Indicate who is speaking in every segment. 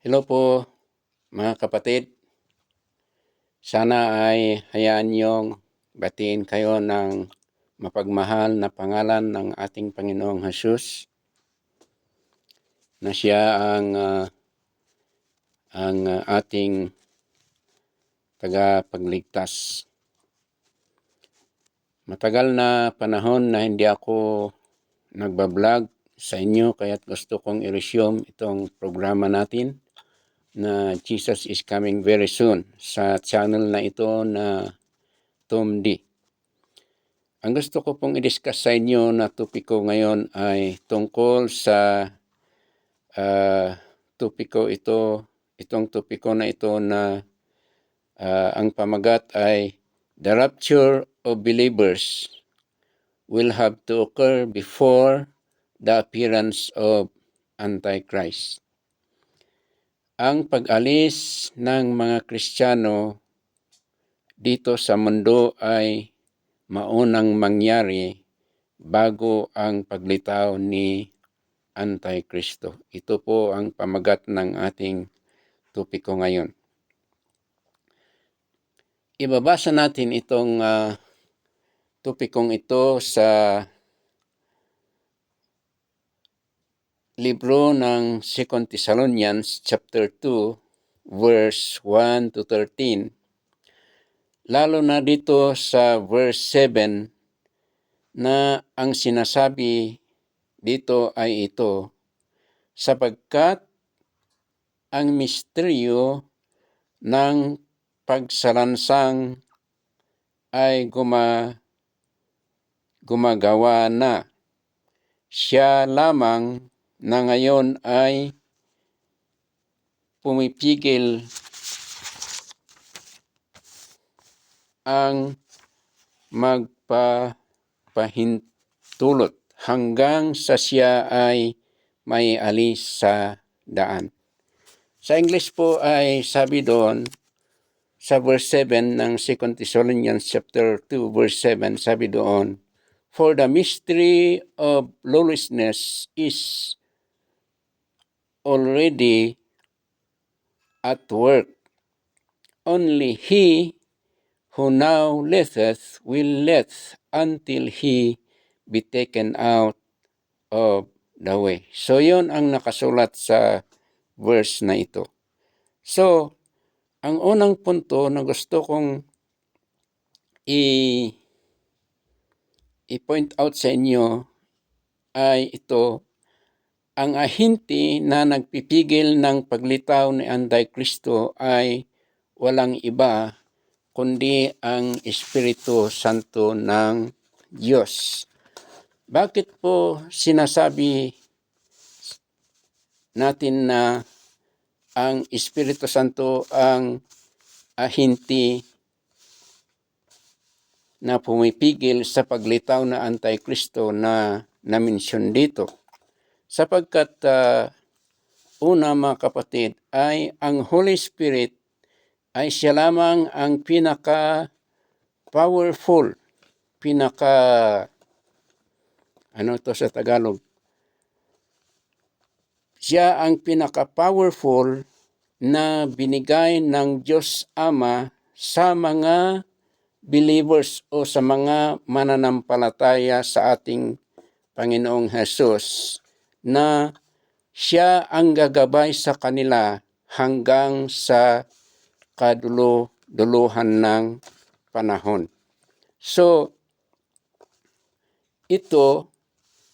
Speaker 1: Hello po mga kapatid. Sana ay hayaan niyong batiin kayo ng mapagmahal na pangalan ng ating Panginoong Hesus na siya ang ating tagapagligtas. Matagal na panahon na hindi ako nagbablog sa inyo kaya't gusto kong i-resume itong programa natin na Jesus is Coming Very Soon sa channel na ito na Tom D. Ang gusto ko pong i-discuss sa inyo na topiko ngayon ay tungkol sa itong topiko na ito na ang pamagat ay The Rapture of Believers will have to occur before the appearance of Antichrist. Ang pag-alis ng mga Kristiyano dito sa mundo ay maunang mangyari bago ang paglitaw ni Antikristo. Ito po ang pamagat ng ating topiko ngayon. Ibabasa natin itong topikong ito sa libro ng 2 Thessalonians chapter 2 verse 1 to 13. Lalo na dito sa verse 7 na ang sinasabi dito ay ito, sapagkat ang misteryo ng pagsalansang ay gumagawa na. Siya lamang na ngayon ay pumipigil ang magpapahintulot hanggang sa siya ay may alis sa daan. Sa English po ay sabi doon, sa verse 7 ng 2 Thessalonians chapter 2 verse 7, sabi doon, for the mystery of lawlessness is already at work. Only he who now letteth will let until he be taken out of the way. So yon ang nakasulat sa verse na ito. So, ang unang punto na gusto kong i-point out sa inyo ay ito, ang ahente na nagpipigil ng paglitaw ni Antikristo ay walang iba kundi ang Espiritu Santo ng Diyos. Bakit po sinasabi natin na ang Espiritu Santo ang ahente na pumipigil sa paglitaw na Antikristo na na-mention dito? Sapagkat una mga kapatid ay ang Holy Spirit ay siya lamang ang pinaka-powerful, sa Tagalog? Siya ang pinaka-powerful na binigay ng Diyos Ama sa mga believers o sa mga mananampalataya sa ating Panginoong Hesus, na siya ang gagabay sa kanila hanggang sa kaduluhan ng panahon. So, ito,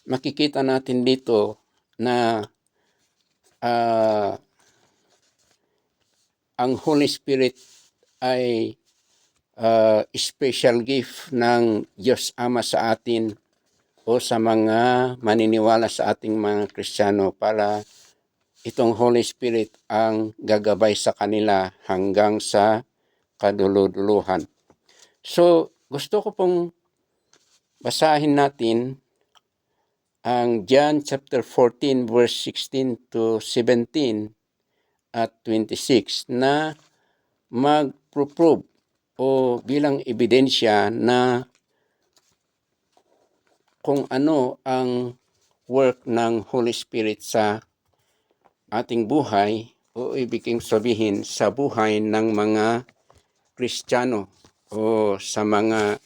Speaker 1: makikita natin dito na ang Holy Spirit ay special gift ng Diyos Ama sa atin o sa mga maniniwala sa ating mga Kristiyano, para itong Holy Spirit ang gagabay sa kanila hanggang sa kaduluduluhan. So, gusto ko pong basahin natin ang John chapter 14 verse 16 to 17 at 26 na mag-prove o bilang ebidensya na kung ano ang work ng Holy Spirit sa ating buhay o ibig sabihin sa buhay ng mga Kristiyano o sa mga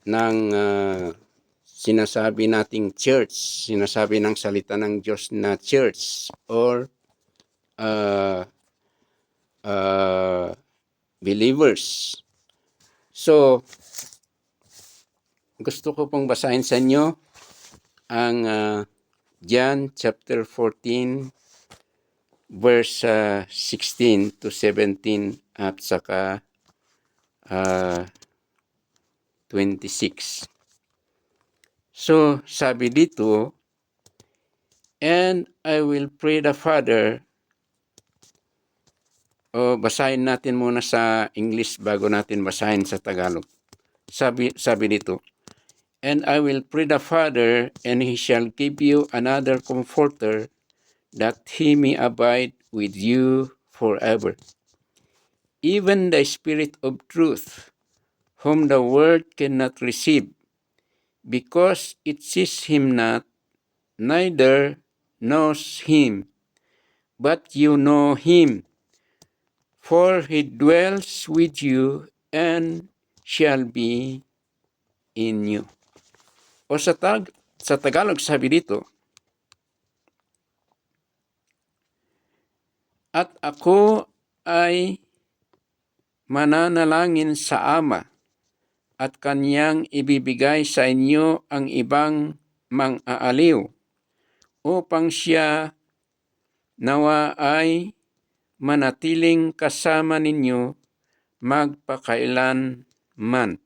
Speaker 1: ng sinasabi nating church, sinasabi ng salita ng Diyos na church or uh, believers. So, gusto ko pong basahin sa inyo ang John chapter 14 verse 16 to 17 at saka 26. So, sabi dito, and I will pray the Father. Basahin natin muna sa English bago natin basahin sa Tagalog. Sabi dito, and I will pray the Father, and He shall give you another Comforter, that He may abide with you forever. Even the Spirit of truth, whom the world cannot receive, because it sees Him not, neither knows Him, but you know Him, for He dwells with you and shall be in you. O sa Tagalog sabi dito, at ako ay mananalangin sa Ama, at Kanyang ibibigay sa inyo ang ibang mang-aaliw, upang siya nawa ay manatiling kasama ninyo magpakailanman.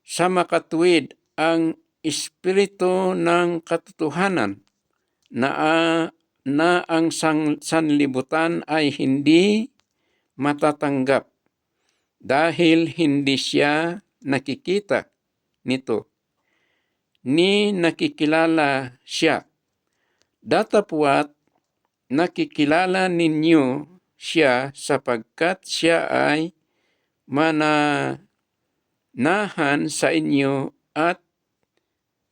Speaker 1: Sa makatuwid ang Espiritu ng katotohanan na ang sanlibutan ay hindi matatanggap dahil hindi siya nakikita nito, ni nakikilala siya. Datapwat nakikilala ninyo siya sapagkat siya ay mananahan sa inyo at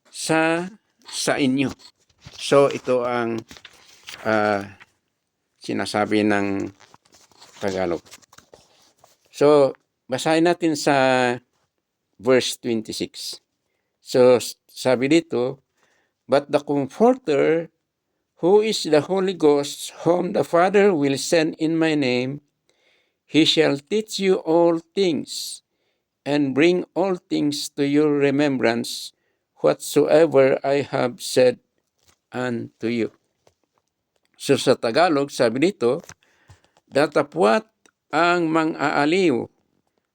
Speaker 1: sa inyo. So ito ang sinasabi ng Tagalog. So basahin natin sa verse 26. So sabi dito, but the Comforter, who is the Holy Ghost, whom the Father will send in my name, He shall teach you all things, and bring all things to your remembrance, whatsoever I have said unto you. So sa Tagalog, sabi dito, datapwat ang mang-aaliw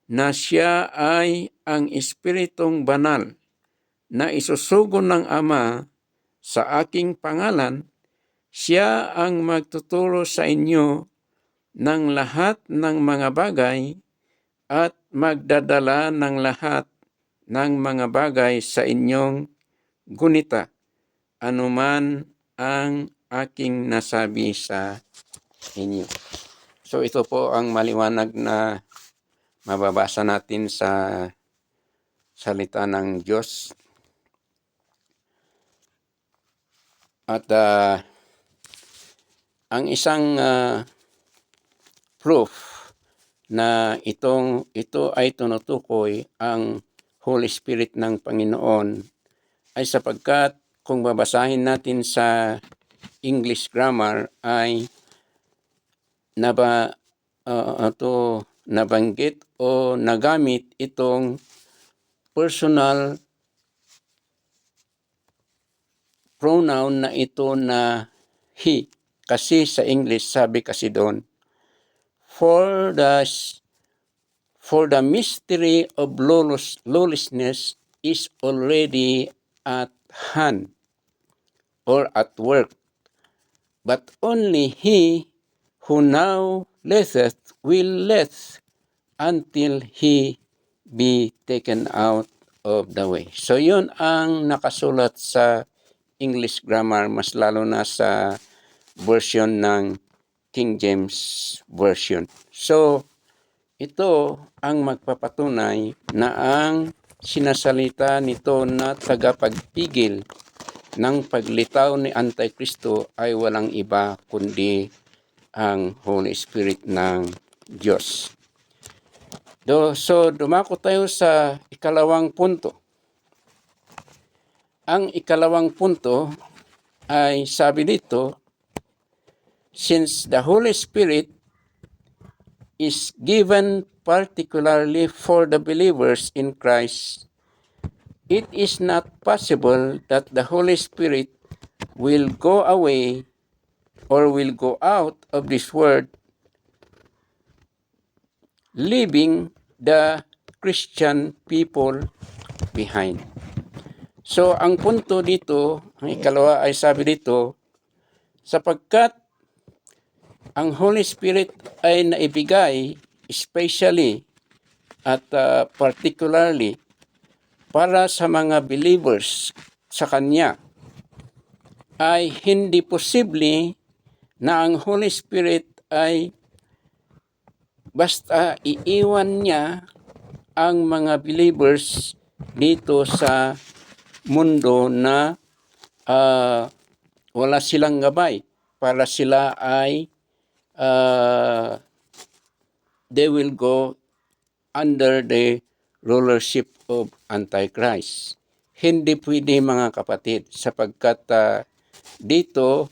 Speaker 1: na siya ay ang Espiritong Banal na isusugo ng Ama sa aking pangalan, siya ang magtuturo sa inyo ng lahat ng mga bagay at magdadala ng lahat ng mga bagay sa inyong gunita, anuman ang aking nasabi sa inyo. So ito po ang maliwanag na mababasa natin sa salita ng Diyos. At ang isang proof na ito ay tinutukoy ang Holy Spirit ng Panginoon ay sapagkat kung babasahin natin sa English grammar ay nabanggit o nagamit itong personal pronoun na ito na he. Kasi sa English sabi kasi doon, for the mystery of lawlessness is already at hand or at work, but only he who now letteth will let until he be taken out of the way. So yun ang nakasulat sa English grammar, mas lalo na sa version ng King James Version. So ito ang magpapatunay na ang sinasalita nito na tagapagpigil ng paglitaw ni Antikristo ay walang iba kundi ang Holy Spirit ng Diyos. So, dumako tayo sa ikalawang punto. Ang ikalawang punto ay sabi dito, since the Holy Spirit is given particularly for the believers in Christ, it is not possible that the Holy Spirit will go away or will go out of this world, leaving the Christian people behind. So, ang punto dito, ang ikalawa ay sabi dito, sapagkat ang Holy Spirit ay naibigay especially at particularly para sa mga believers sa Kanya, ay hindi posible na ang Holy Spirit ay basta iiwan niya ang mga believers dito sa mundo na wala silang gabay para sila ay they will go under the rulership of Antichrist. Hindi pwede mga kapatid sapagkat dito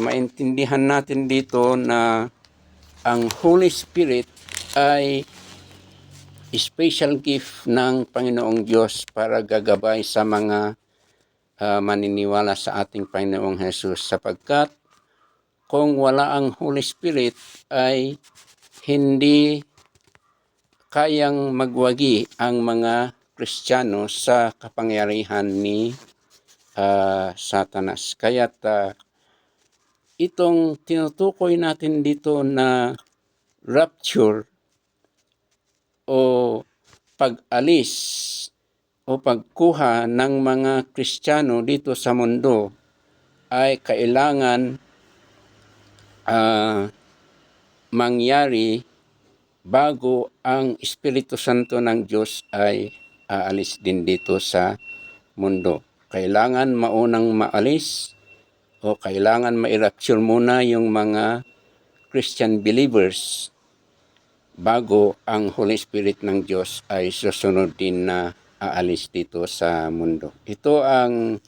Speaker 1: maintindihan natin dito na ang Holy Spirit ay special gift ng Panginoong Diyos para gagabay sa mga maniniwala sa ating Panginoong Jesus sapagkat kung wala ang Holy Spirit ay hindi kayang magwagi ang mga Kristiyano sa kapangyarihan ni Satanas. Kaya't itong tinutukoy natin dito na rapture o pag-alis o pagkuha ng mga Kristiyano dito sa mundo ay kailangan mangyari bago ang Espiritu Santo ng Diyos ay aalis din dito sa mundo. Kailangan maunang maalis o kailangan ma-rapture muna yung mga Christian believers bago ang Holy Spirit ng Diyos ay susunod din na aalis dito sa mundo. Ito ang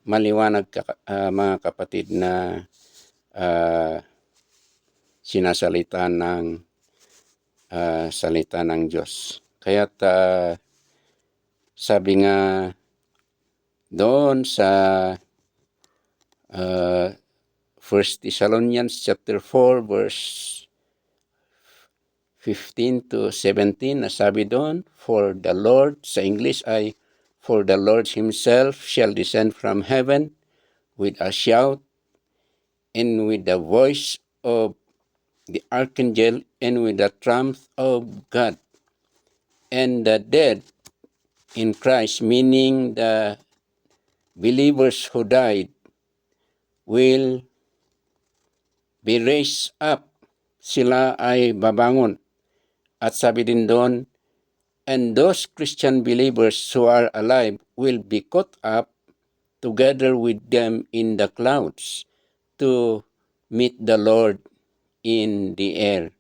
Speaker 1: maliwanag mga kapatid na sinasalita ng salita ng Diyos. Kaya't sabi nga doon sa 1 Thessalonians chapter 4 verse 15 to 17 na sabi doon, for the Lord, sa English ay, for the Lord himself shall descend from heaven with a shout and with the voice of the archangel and with the trump of God, and the dead in Christ, meaning the believers who died, will be raised up. Sila ay babangon. At sabi din doon, and those Christian believers who are alive will be caught up together with them in the clouds to meet the Lord in the air.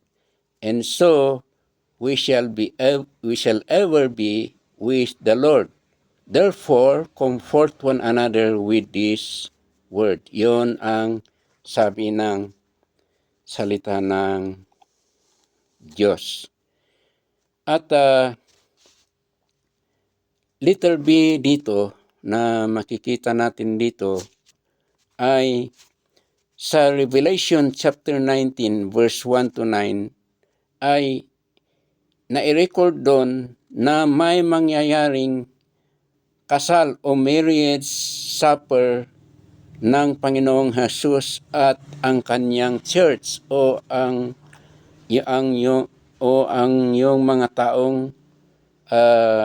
Speaker 1: And so we shall ever be with the Lord. Therefore, comfort one another with this word. Yon ang sabi ng salita ng Diyos. At letter B dito na makikita natin dito ay sa Revelation chapter 19 verse 1 to 9 ay nai-record doon na may mangyayaring kasal o marriage supper ng Panginoong Jesus at ang kanyang church o ang yung mga taong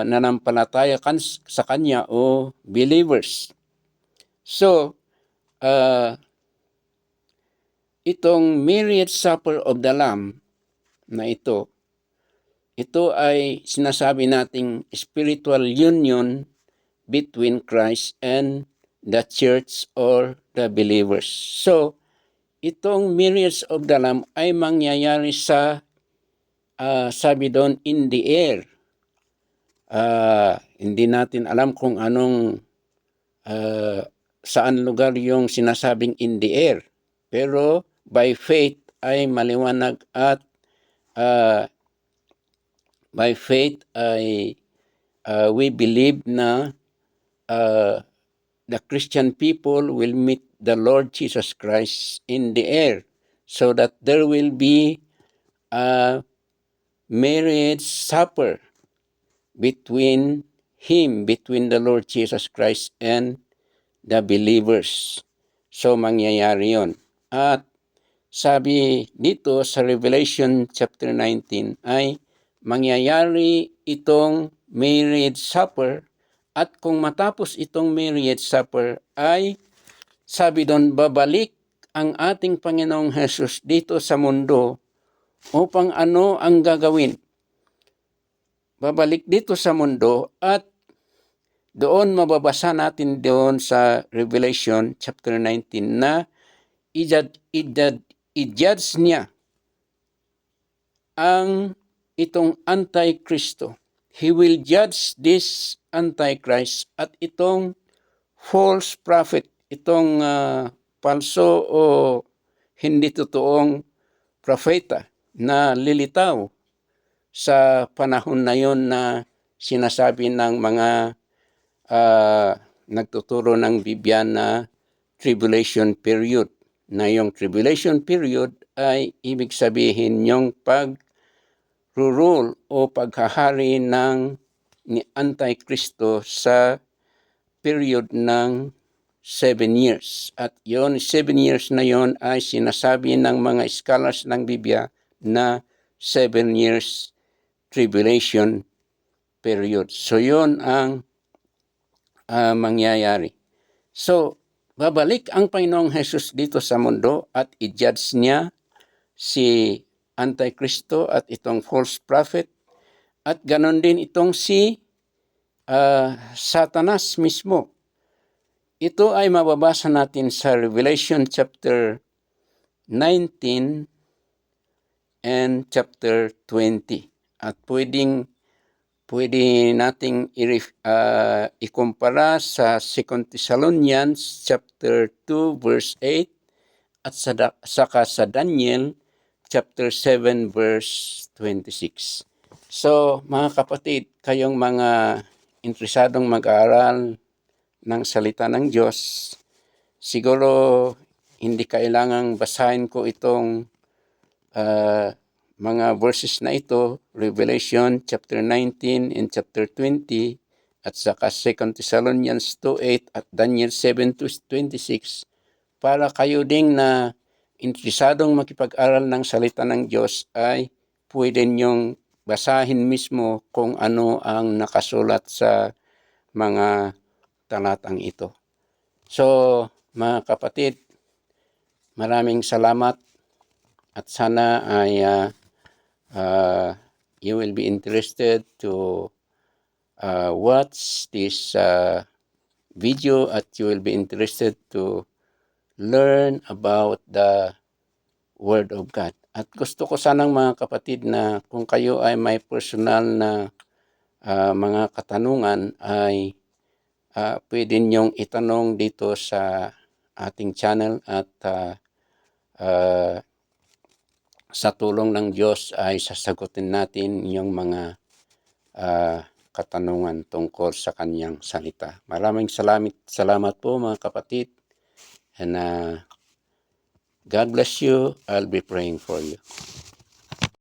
Speaker 1: nanampalataya sa kanya o believers. So, itong marriage supper of the Lamb na ito ay sinasabi nating spiritual union between Christ and the church or the believers. So, itong myriads of the Lamb ay mangyayari sa, sabi doon, in the air. Hindi natin alam kung anong saan lugar yung sinasabing in the air. Pero by faith ay maliwanag at by faith ay we believe na the Christian people will meet the Lord Jesus Christ in the air, so that there will be a marriage supper between the Lord Jesus Christ and the believers. So mangyayari yon. At sabi dito sa Revelation chapter 19 ay mangyayari itong marriage supper, at kung matapos itong marriage supper ay sabi doon, babalik ang ating Panginoong Jesus dito sa mundo upang ano ang gagawin? Babalik dito sa mundo, at doon mababasa natin doon sa Revelation chapter 19 na i-judge niya ang itong Antikristo. He will judge this Antichrist at itong false prophet, itong palso o hindi totoong propeta na lilitaw sa panahon na yon na sinasabi ng mga nagtuturo ng Biblia na tribulation period. Na yung tribulation period ay ibig sabihin yung pag-rule o paghahari ni Antikristo sa period ng 7 years. At yon 7 years na yon ay sinasabi ng mga scholars ng Biblia na 7 years tribulation period. So yon ang mangyayari. So, babalik ang Panginoong Jesus dito sa mundo at i-judge niya si Antikristo at itong false prophet, at ganon din itong si Satanas mismo. Ito ay mababasa natin sa Revelation chapter 19 and chapter 20. At pwede nating ikumpara sa 2 Thessalonians chapter 2 verse 8 at saka sa Daniel chapter 7 verse 26. So mga kapatid, kayong mga interesadong mag-aaral ng salita ng Diyos, siguro hindi kailangang basahin ko itong mga verses na ito, Revelation chapter 19 and chapter 20, at saka 2 Thessalonians 2:8 at Daniel 7:26, para kayo ding na interesadong makipag-aral ng salita ng Diyos ay pwede niyong basahin mismo kung ano ang nakasulat sa mga talatang ito. So, mga kapatid, maraming salamat, at sana ay you will be interested to watch this video, at you will be interested to learn about the Word of God. At gusto ko sanang mga kapatid na kung kayo ay may personal na mga katanungan ay pwede niyong itanong dito sa ating channel, at sa tulong ng Diyos ay sasagutin natin yung mga katanungan tungkol sa kanyang salita. Maraming salamat po mga kapatid, and God bless you. I'll be praying for you.